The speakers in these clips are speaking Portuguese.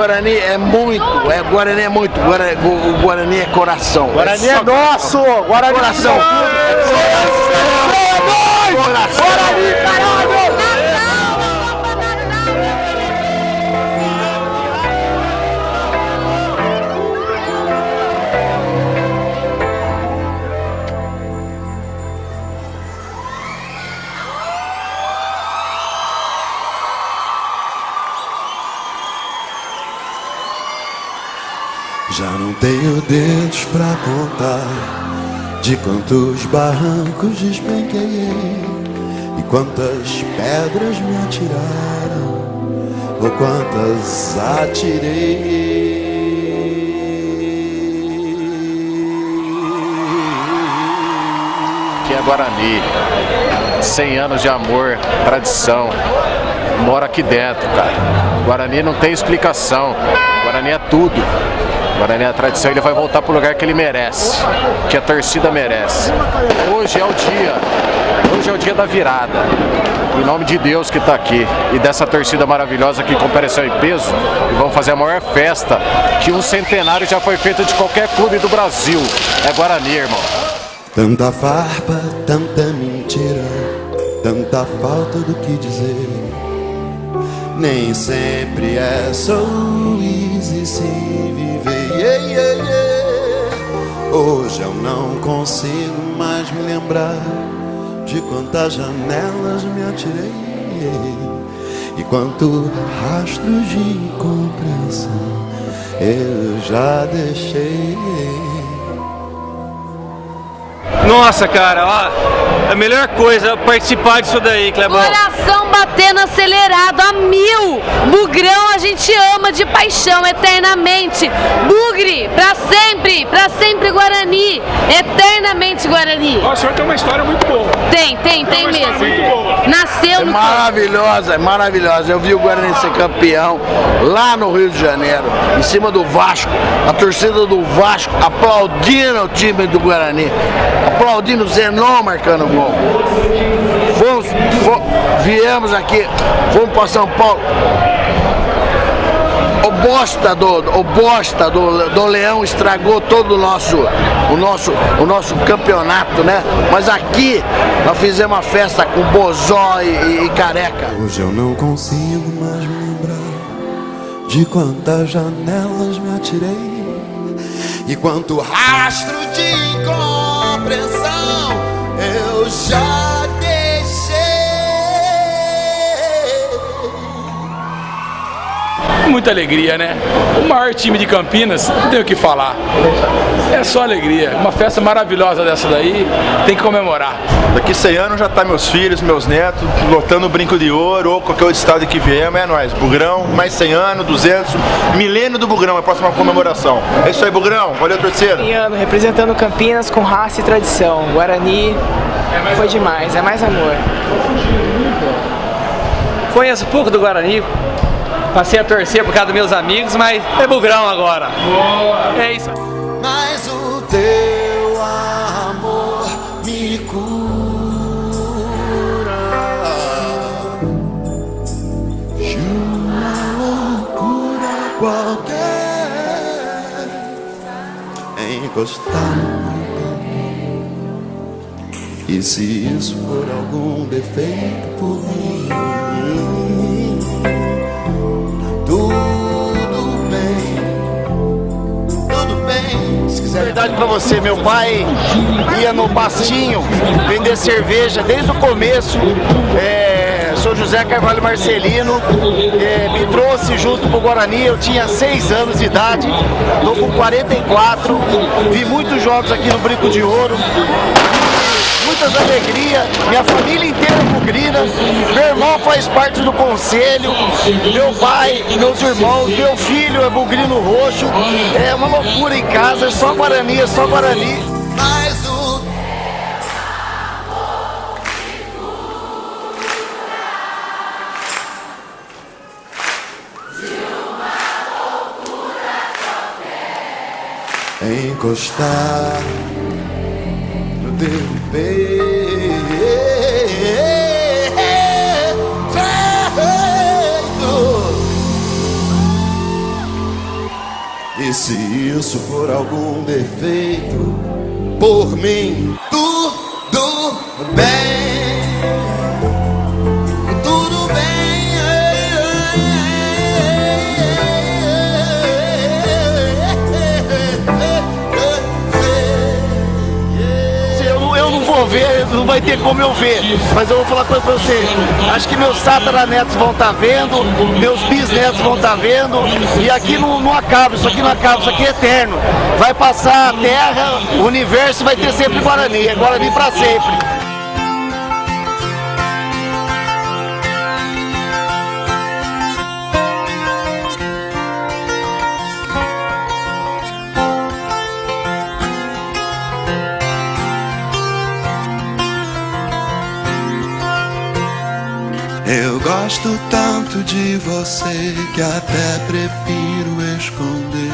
Guarani é muito, Guarani é muito, o Guarani é coração. Guarani é nosso! Guarani coração! Coração! Guarani, caralho! Já não tenho dedos pra contar de quantos barrancos despenquei e quantas pedras me atiraram ou quantas atirei. Que é Guarani, 100 anos de amor, tradição, mora aqui dentro, cara. Guarani não tem explicação, Guarani é tudo. Guarani é a tradição, ele vai voltar pro lugar que ele merece, que a torcida merece. Hoje é o dia da virada. Em nome de Deus que está aqui e dessa torcida maravilhosa que compareceu em peso, e vamos fazer a maior festa que um centenário já foi feito de qualquer clube do Brasil. É Guarani, irmão. Tanta farpa, tanta mentira, tanta falta do que dizer. Nem sempre é so easy se viver. Hoje eu não consigo mais me lembrar de quantas janelas me atirei e quanto rastros de incompreensão eu já deixei. Nossa, cara, ó, a melhor coisa é participar disso daí, Clebão. Coração batendo acelerado a 1000. Bugrão a gente ama de paixão eternamente. Bugre, pra sempre Guarani. Eternamente Guarani. O senhor tem uma história muito boa. Tem mesmo. Muito boa. Nasceu no... Maravilhosa, maravilhosa. Eu vi o Guarani ser campeão lá no Rio de Janeiro, em cima do Vasco. A torcida do Vasco aplaudindo o time do Guarani. Aplaudindo o Zenon marcando gol. Viemos aqui, fomos para São Paulo. O bosta do Leão estragou todo o nosso campeonato, né? Mas aqui nós fizemos uma festa com Bozó e Careca. Hoje eu não consigo mais me lembrar de quantas janelas me atirei e quanto rastro de incompreensão eu já deixei. Muita alegria, né? O maior time de Campinas, não tem o que falar. É só alegria. Uma festa maravilhosa dessa daí, tem que comemorar. Daqui 100 anos já tá meus filhos, meus netos, lotando o Brinco de Ouro ou qualquer outro estado que vier, é nóis. Bugrão, mais 100 anos, 200, milênio do Bugrão, é a próxima comemoração. É isso aí, Bugrão. Valeu, torcida. 100 anos, representando Campinas com raça e tradição. Guarani foi demais, é mais amor. Conheço pouco do Guarani, passei a torcer por causa dos meus amigos, mas é Bugrão agora. Boa. É isso. Mas o teu amor me cura de uma loucura qualquer. Encostar no e se isso for algum defeito por mim, tudo bem. Se quiser verdade pra você, meu pai ia no Bastinho vender cerveja desde o começo. Sou José Carvalho Marcelino, me trouxe junto pro Guarani, eu tinha 6 anos de idade, tô com 44, vi muitos jogos aqui no Brinco de Ouro, muitas alegrias, minha família inteira é bugrina, meu irmão faz parte do conselho, meu pai, meus irmãos, meu filho é bugrino roxo, é uma loucura em casa, é só Guarani, é só Guarani. Mas o encostar no teu peito E se isso for algum defeito, por mim tudo bem, tudo bem. Eu não vou ver, não vai ter como eu ver, mas eu vou falar coisa pra você. Acho que meus tataranetos vão estar vendo, meus bisnetos vão estar vendo, e aqui não acaba, isso aqui não acaba, isso aqui é eterno. Vai passar a terra, o universo, vai ter sempre Guarani, é Guarani pra sempre. Eu gosto tanto de você que até prefiro esconder.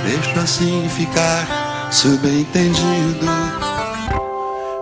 Deixo assim ficar subentendido,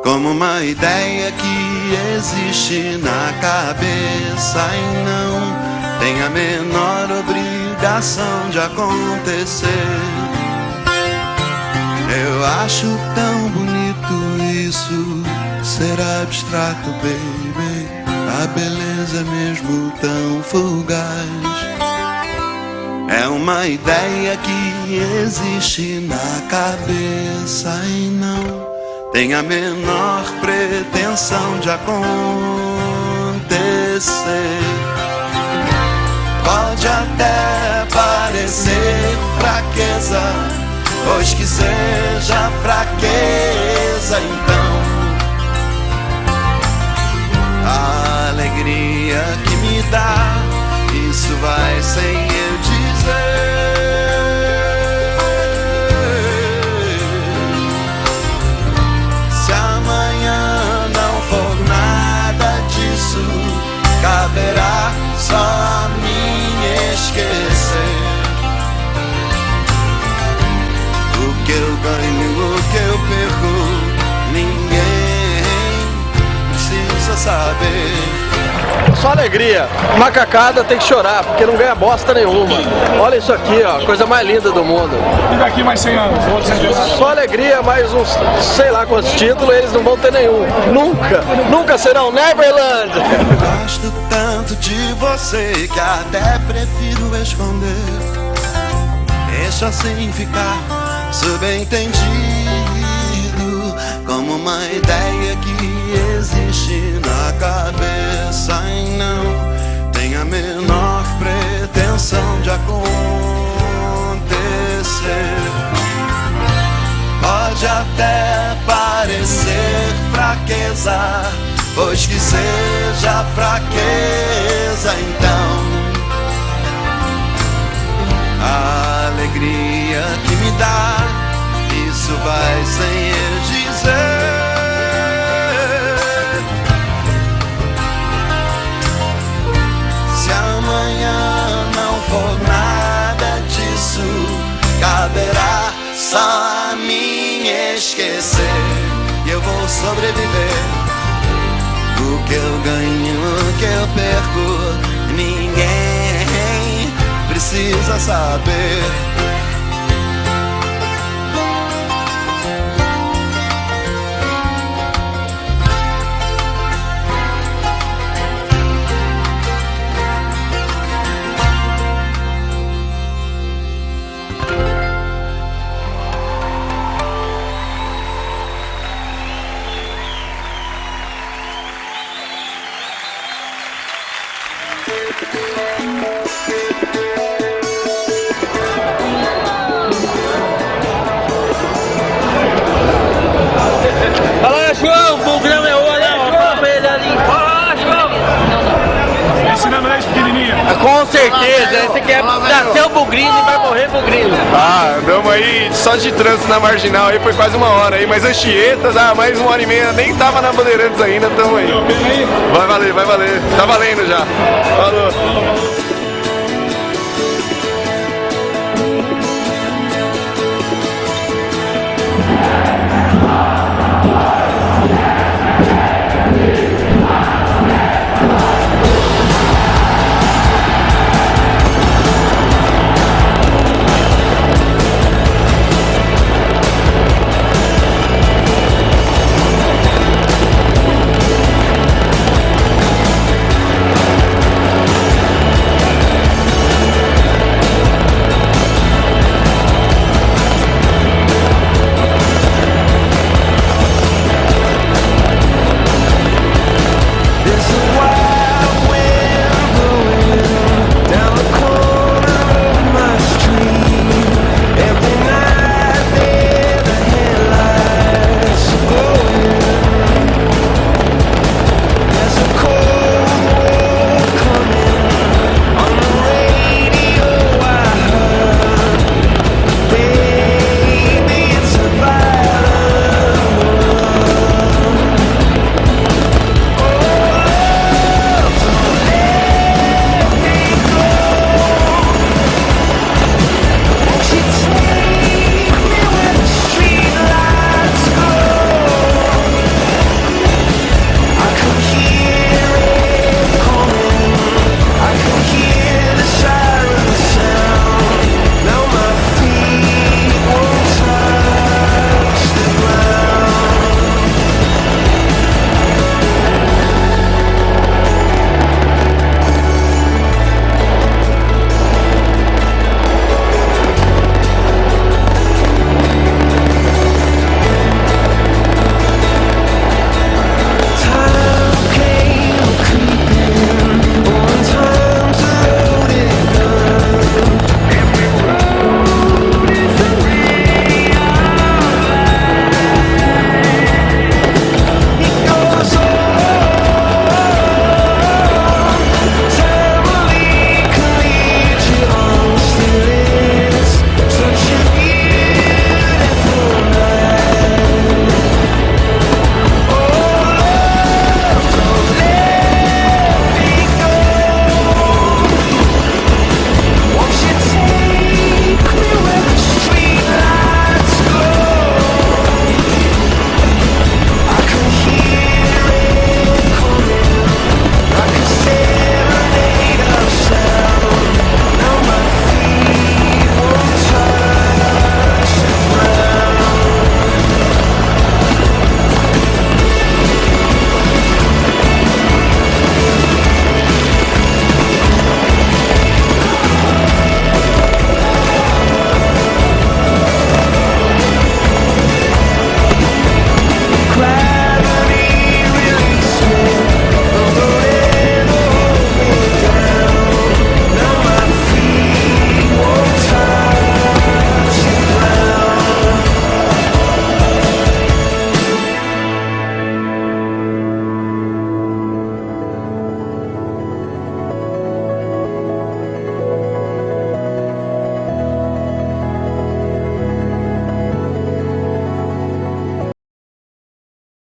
como uma ideia que existe na cabeça e não tem a menor obrigação de acontecer. Eu acho tão bonito isso, ser abstrato, baby. A beleza mesmo tão fugaz é uma ideia que existe na cabeça e não tem a menor pretensão de acontecer. Pode até parecer fraqueza, pois que seja fraqueza então. A alegria que me dá, isso vai sem eu dizer. Se amanhã não for nada disso, caberá só a mim esquecer. O que eu ganho, o que eu perco, ninguém precisa saber. Só alegria, macacada tem que chorar, porque não ganha bosta nenhuma. Olha isso aqui, ó, coisa mais linda do mundo. E daqui mais 100 anos? Só alegria, mais uns, sei lá quantos títulos, eles não vão ter nenhum. Nunca, nunca serão Neverland. Gosto tanto de você que até prefiro esconder. Deixa assim ficar subentendido, como uma ideia que existe na cabeça e não tem a menor pretensão de acontecer. Pode até parecer fraqueza, pois que seja fraqueza então. A alegria que me dá, isso vai sem eu dizer. Se amanhã não for nada disso, caberá só a mim esquecer. E eu vou sobreviver. O que eu ganho, o que eu perco, ninguém precisa saber. Fala, João, o Bugrão é olha, ó, pra ele ali. Fala, João! Ensinando eles pequenininha. Com certeza, esse aqui é nasceu bugrino e vai morrer bugrino. Ah, andamos aí só de trânsito na Marginal aí, foi quase 1 hora aí, mas Anchietas, mais 1h30, nem tava na Bandeirantes ainda, tamo aí. Vai valer, tá valendo já. Falou.